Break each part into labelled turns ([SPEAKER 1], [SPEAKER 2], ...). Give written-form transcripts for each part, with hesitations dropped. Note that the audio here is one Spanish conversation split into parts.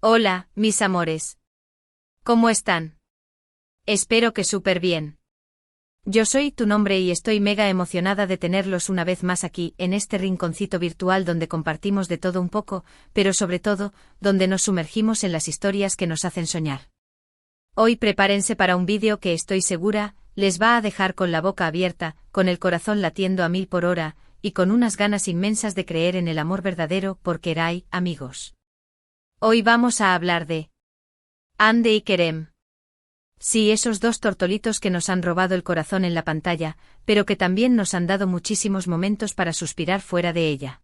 [SPEAKER 1] Hola, mis amores. ¿Cómo están? Espero que súper bien. Yo soy tu nombre y estoy mega emocionada de tenerlos una vez más aquí, en este rinconcito virtual donde compartimos de todo un poco, pero sobre todo, donde nos sumergimos en las historias que nos hacen soñar. Hoy prepárense para un vídeo que estoy segura, les va a dejar con la boca abierta, con el corazón latiendo a 1000 por hora, y con unas ganas inmensas de creer en el amor verdadero por Keray, amigos. Hoy vamos a hablar de Hande y Kerem. Sí, esos dos tortolitos que nos han robado el corazón en la pantalla, pero que también nos han dado muchísimos momentos para suspirar fuera de ella.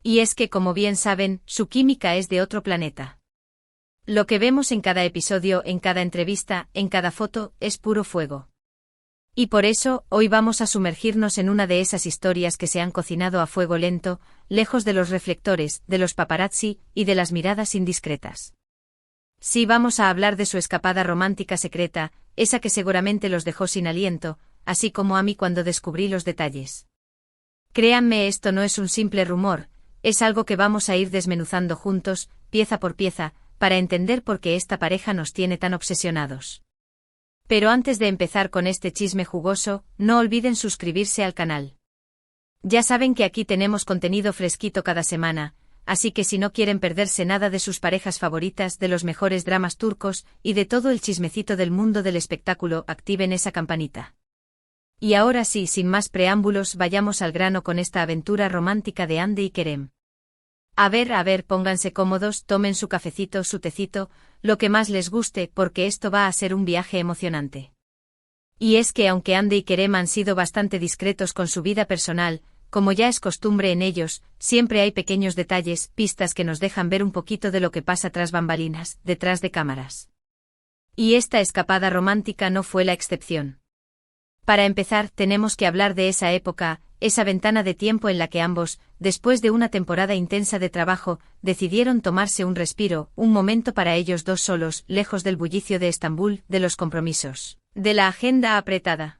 [SPEAKER 1] Y es que, como bien saben, su química es de otro planeta. Lo que vemos en cada episodio, en cada entrevista, en cada foto, es puro fuego. Y por eso, hoy vamos a sumergirnos en una de esas historias que se han cocinado a fuego lento, lejos de los reflectores, de los paparazzi y de las miradas indiscretas. Sí, vamos a hablar de su escapada romántica secreta, esa que seguramente los dejó sin aliento, así como a mí cuando descubrí los detalles. Créanme, esto no es un simple rumor, es algo que vamos a ir desmenuzando juntos, pieza por pieza, para entender por qué esta pareja nos tiene tan obsesionados. Pero antes de empezar con este chisme jugoso, no olviden suscribirse al canal. Ya saben que aquí tenemos contenido fresquito cada semana, así que si no quieren perderse nada de sus parejas favoritas, de los mejores dramas turcos y de todo el chismecito del mundo del espectáculo, activen esa campanita. Y ahora sí, sin más preámbulos, vayamos al grano con esta aventura romántica de Hande y Kerem. A ver, pónganse cómodos, tomen su cafecito, su tecito, lo que más les guste, porque esto va a ser un viaje emocionante. Y es que aunque Hande y Kerem han sido bastante discretos con su vida personal, como ya es costumbre en ellos, siempre hay pequeños detalles, pistas que nos dejan ver un poquito de lo que pasa tras bambalinas, detrás de cámaras. Y esta escapada romántica no fue la excepción. Para empezar, tenemos que hablar de esa época, esa ventana de tiempo en la que ambos, después de una temporada intensa de trabajo, decidieron tomarse un respiro, un momento para ellos dos solos, lejos del bullicio de Estambul, de los compromisos, de la agenda apretada.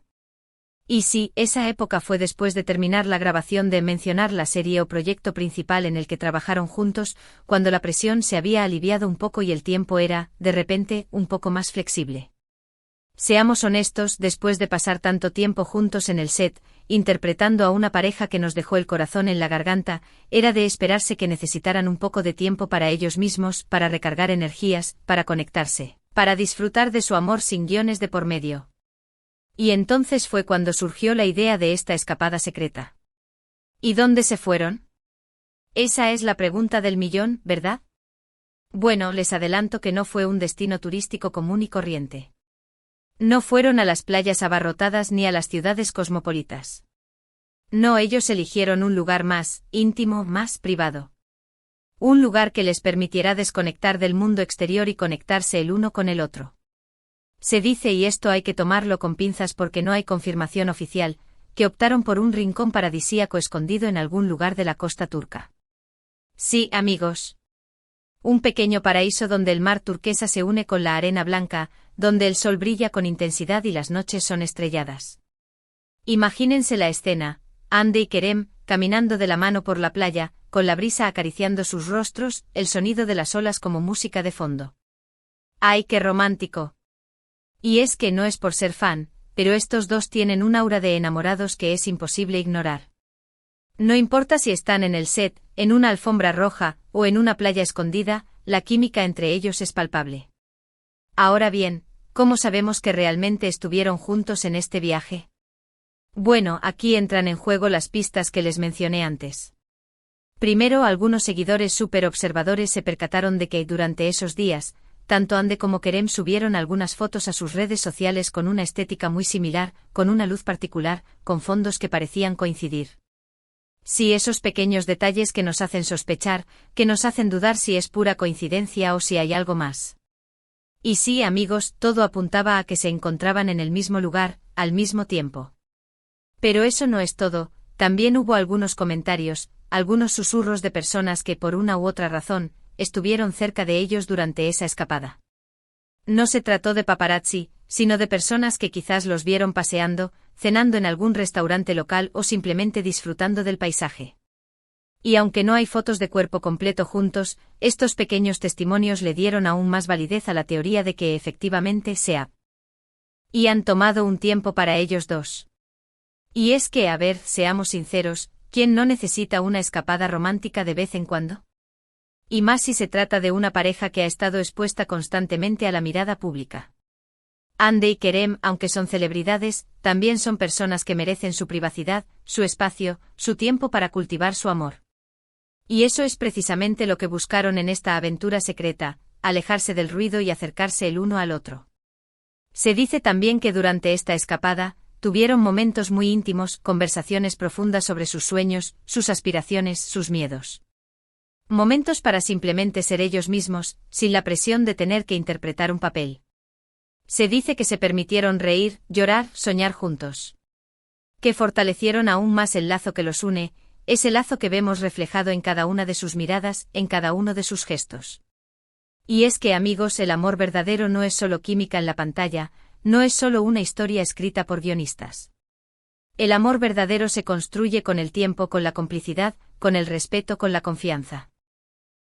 [SPEAKER 1] Y sí, esa época fue después de terminar la grabación de mencionar la serie o proyecto principal en el que trabajaron juntos, cuando la presión se había aliviado un poco y el tiempo era, de repente, un poco más flexible. Seamos honestos, después de pasar tanto tiempo juntos en el set, interpretando a una pareja que nos dejó el corazón en la garganta, era de esperarse que necesitaran un poco de tiempo para ellos mismos, para recargar energías, para conectarse, para disfrutar de su amor sin guiones de por medio. Y entonces fue cuando surgió la idea de esta escapada secreta. ¿Y dónde se fueron? Esa es la pregunta del millón, ¿verdad? Bueno, les adelanto que no fue un destino turístico común y corriente. No fueron a las playas abarrotadas ni a las ciudades cosmopolitas. No, ellos eligieron un lugar más íntimo, más privado. Un lugar que les permitiera desconectar del mundo exterior y conectarse el uno con el otro. Se dice, y esto hay que tomarlo con pinzas porque no hay confirmación oficial, que optaron por un rincón paradisíaco escondido en algún lugar de la costa turca. Sí, amigos. Un pequeño paraíso donde el mar turquesa se une con la arena blanca, donde el sol brilla con intensidad y las noches son estrelladas. Imagínense la escena, Hande y Kerem, caminando de la mano por la playa, con la brisa acariciando sus rostros, el sonido de las olas como música de fondo. ¡Ay, qué romántico! Y es que no es por ser fan, pero estos dos tienen un aura de enamorados que es imposible ignorar. No importa si están en el set, en una alfombra roja, o en una playa escondida, la química entre ellos es palpable. Ahora bien, ¿cómo sabemos que realmente estuvieron juntos en este viaje? Bueno, aquí entran en juego las pistas que les mencioné antes. Primero, algunos seguidores súper observadores se percataron de que durante esos días, tanto Hande como Kerem subieron algunas fotos a sus redes sociales con una estética muy similar, con una luz particular, con fondos que parecían coincidir. Sí, esos pequeños detalles que nos hacen sospechar, que nos hacen dudar si es pura coincidencia o si hay algo más. Y sí, amigos, todo apuntaba a que se encontraban en el mismo lugar, al mismo tiempo. Pero eso no es todo, también hubo algunos comentarios, algunos susurros de personas que por una u otra razón, estuvieron cerca de ellos durante esa escapada. No se trató de paparazzi, sino de personas que quizás los vieron paseando, cenando en algún restaurante local o simplemente disfrutando del paisaje. Y aunque no hay fotos de cuerpo completo juntos, estos pequeños testimonios le dieron aún más validez a la teoría de que efectivamente y han tomado un tiempo para ellos dos. Y es que, a ver, seamos sinceros, ¿quién no necesita una escapada romántica de vez en cuando? Y más si se trata de una pareja que ha estado expuesta constantemente a la mirada pública. Hande y Kerem, aunque son celebridades, también son personas que merecen su privacidad, su espacio, su tiempo para cultivar su amor. Y eso es precisamente lo que buscaron en esta aventura secreta, alejarse del ruido y acercarse el uno al otro. Se dice también que durante esta escapada, tuvieron momentos muy íntimos, conversaciones profundas sobre sus sueños, sus aspiraciones, sus miedos. Momentos para simplemente ser ellos mismos, sin la presión de tener que interpretar un papel. Se dice que se permitieron reír, llorar, soñar juntos. Que fortalecieron aún más el lazo que los une, ese lazo que vemos reflejado en cada una de sus miradas, en cada uno de sus gestos. Y es que, amigos, el amor verdadero no es solo química en la pantalla, no es solo una historia escrita por guionistas. El amor verdadero se construye con el tiempo, con la complicidad, con el respeto, con la confianza.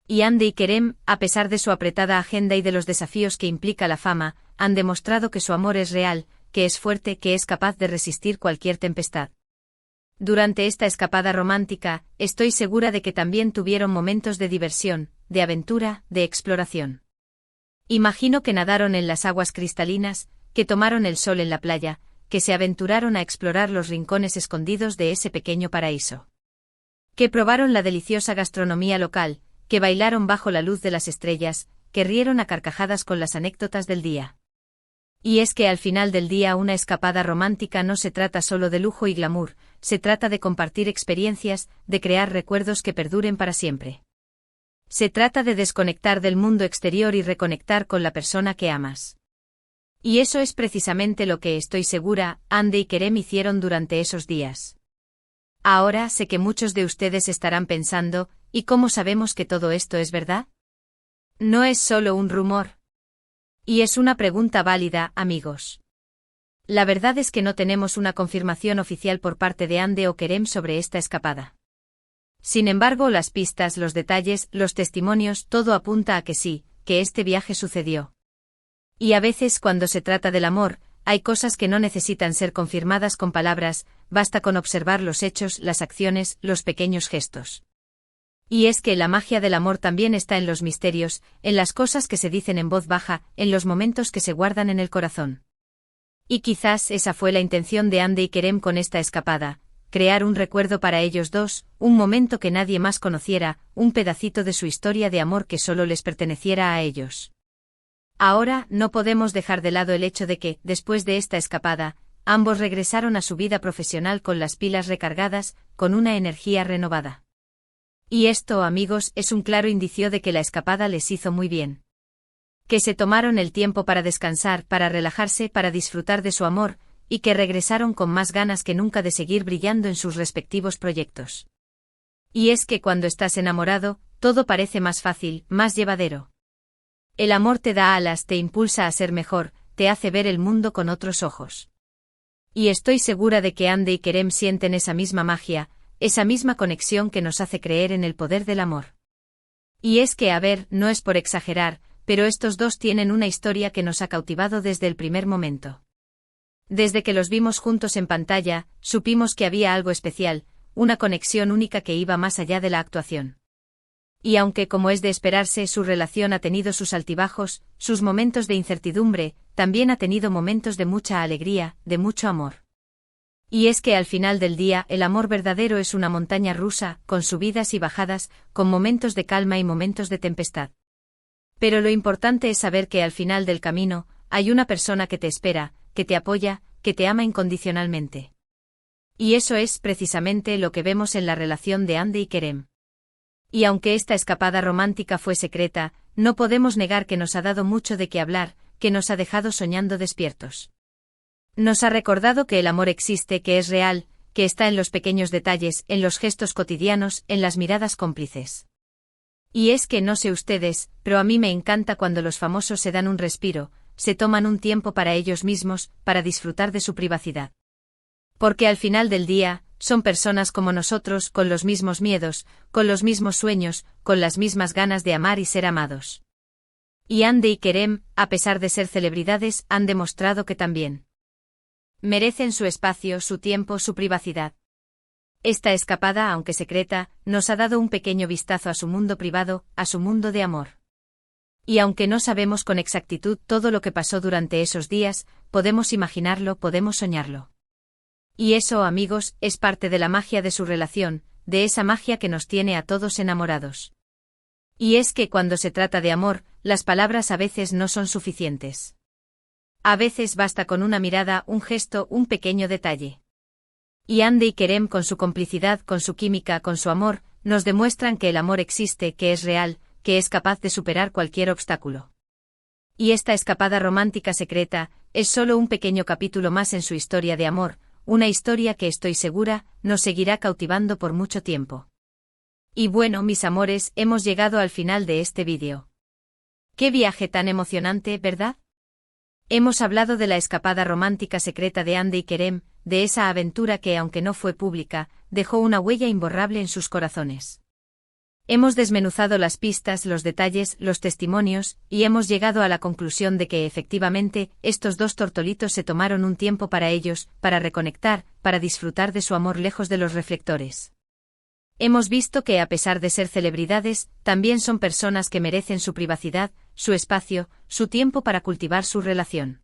[SPEAKER 1] Y Hande y Kerem, a pesar de su apretada agenda y de los desafíos que implica la fama, han demostrado que su amor es real, que es fuerte, que es capaz de resistir cualquier tempestad. Durante esta escapada romántica, estoy segura de que también tuvieron momentos de diversión, de aventura, de exploración. Imagino que nadaron en las aguas cristalinas, que tomaron el sol en la playa, que se aventuraron a explorar los rincones escondidos de ese pequeño paraíso. Que probaron la deliciosa gastronomía local, que bailaron bajo la luz de las estrellas, que rieron a carcajadas con las anécdotas del día. Y es que al final del día una escapada romántica no se trata solo de lujo y glamour, se trata de compartir experiencias, de crear recuerdos que perduren para siempre. Se trata de desconectar del mundo exterior y reconectar con la persona que amas. Y eso es precisamente lo que estoy segura, Hande y Kerem hicieron durante esos días. Ahora sé que muchos de ustedes estarán pensando, ¿y cómo sabemos que todo esto es verdad? No es solo un rumor. Y es una pregunta válida, amigos. La verdad es que no tenemos una confirmación oficial por parte de Hande o Kerem sobre esta escapada. Sin embargo, las pistas, los detalles, los testimonios, todo apunta a que sí, que este viaje sucedió. Y a veces, cuando se trata del amor, hay cosas que no necesitan ser confirmadas con palabras, basta con observar los hechos, las acciones, los pequeños gestos. Y es que la magia del amor también está en los misterios, en las cosas que se dicen en voz baja, en los momentos que se guardan en el corazón. Y quizás esa fue la intención de Hande y Kerem con esta escapada, crear un recuerdo para ellos dos, un momento que nadie más conociera, un pedacito de su historia de amor que solo les perteneciera a ellos. Ahora, no podemos dejar de lado el hecho de que, después de esta escapada, ambos regresaron a su vida profesional con las pilas recargadas, con una energía renovada. Y esto, amigos, es un claro indicio de que la escapada les hizo muy bien. Que se tomaron el tiempo para descansar, para relajarse, para disfrutar de su amor, y que regresaron con más ganas que nunca de seguir brillando en sus respectivos proyectos. Y es que cuando estás enamorado, todo parece más fácil, más llevadero. El amor te da alas, te impulsa a ser mejor, te hace ver el mundo con otros ojos. Y estoy segura de que Hande y Kerem sienten esa misma magia, esa misma conexión que nos hace creer en el poder del amor. Y es que, a ver, no es por exagerar, pero estos dos tienen una historia que nos ha cautivado desde el primer momento. Desde que los vimos juntos en pantalla, supimos que había algo especial, una conexión única que iba más allá de la actuación. Y aunque, como es de esperarse, su relación ha tenido sus altibajos, sus momentos de incertidumbre, también ha tenido momentos de mucha alegría, de mucho amor. Y es que al final del día, el amor verdadero es una montaña rusa, con subidas y bajadas, con momentos de calma y momentos de tempestad. Pero lo importante es saber que al final del camino, hay una persona que te espera, que te apoya, que te ama incondicionalmente. Y eso es precisamente lo que vemos en la relación de Hande y Kerem. Y aunque esta escapada romántica fue secreta, no podemos negar que nos ha dado mucho de qué hablar, que nos ha dejado soñando despiertos. Nos ha recordado que el amor existe, que es real, que está en los pequeños detalles, en los gestos cotidianos, en las miradas cómplices. Y es que no sé ustedes, pero a mí me encanta cuando los famosos se dan un respiro, se toman un tiempo para ellos mismos, para disfrutar de su privacidad. Porque al final del día, son personas como nosotros, con los mismos miedos, con los mismos sueños, con las mismas ganas de amar y ser amados. Y Hande y Kerem, a pesar de ser celebridades, han demostrado que también merecen su espacio, su tiempo, su privacidad. Esta escapada, aunque secreta, nos ha dado un pequeño vistazo a su mundo privado, a su mundo de amor. Y aunque no sabemos con exactitud todo lo que pasó durante esos días, podemos imaginarlo, podemos soñarlo. Y eso, amigos, es parte de la magia de su relación, de esa magia que nos tiene a todos enamorados. Y es que cuando se trata de amor, las palabras a veces no son suficientes. A veces basta con una mirada, un gesto, un pequeño detalle. Y Hande y Kerem, con su complicidad, con su química, con su amor, nos demuestran que el amor existe, que es real, que es capaz de superar cualquier obstáculo. Y esta escapada romántica secreta es solo un pequeño capítulo más en su historia de amor, una historia que estoy segura nos seguirá cautivando por mucho tiempo. Y bueno, mis amores, hemos llegado al final de este vídeo. Qué viaje tan emocionante, ¿verdad? Hemos hablado de la escapada romántica secreta de Hande y Kerem, de esa aventura que, aunque no fue pública, dejó una huella imborrable en sus corazones. Hemos desmenuzado las pistas, los detalles, los testimonios, y hemos llegado a la conclusión de que efectivamente, estos dos tortolitos se tomaron un tiempo para ellos, para reconectar, para disfrutar de su amor lejos de los reflectores. Hemos visto que a pesar de ser celebridades, también son personas que merecen su privacidad, su espacio, su tiempo para cultivar su relación.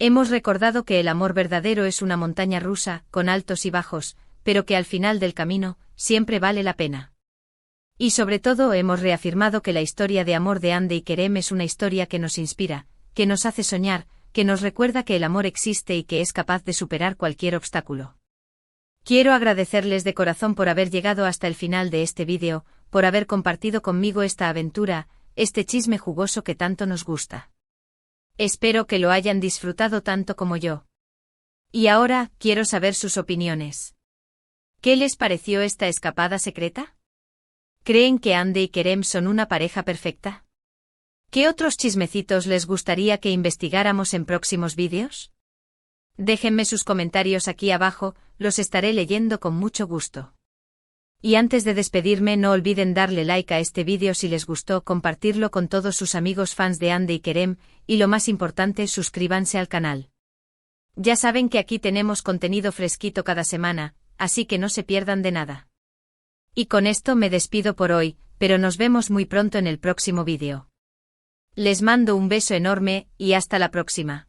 [SPEAKER 1] Hemos recordado que el amor verdadero es una montaña rusa, con altos y bajos, pero que al final del camino, siempre vale la pena. Y sobre todo hemos reafirmado que la historia de amor de Hande y Kerem es una historia que nos inspira, que nos hace soñar, que nos recuerda que el amor existe y que es capaz de superar cualquier obstáculo. Quiero agradecerles de corazón por haber llegado hasta el final de este vídeo, por haber compartido conmigo esta aventura, este chisme jugoso que tanto nos gusta. Espero que lo hayan disfrutado tanto como yo. Y ahora, quiero saber sus opiniones. ¿Qué les pareció esta escapada secreta? ¿Creen que Hande y Kerem son una pareja perfecta? ¿Qué otros chismecitos les gustaría que investigáramos en próximos vídeos? Déjenme sus comentarios aquí abajo, los estaré leyendo con mucho gusto. Y antes de despedirme, no olviden darle like a este vídeo si les gustó, compartirlo con todos sus amigos fans de Hande y Kerem, y lo más importante, suscríbanse al canal. Ya saben que aquí tenemos contenido fresquito cada semana, así que no se pierdan de nada. Y con esto me despido por hoy, pero nos vemos muy pronto en el próximo vídeo. Les mando un beso enorme, y hasta la próxima.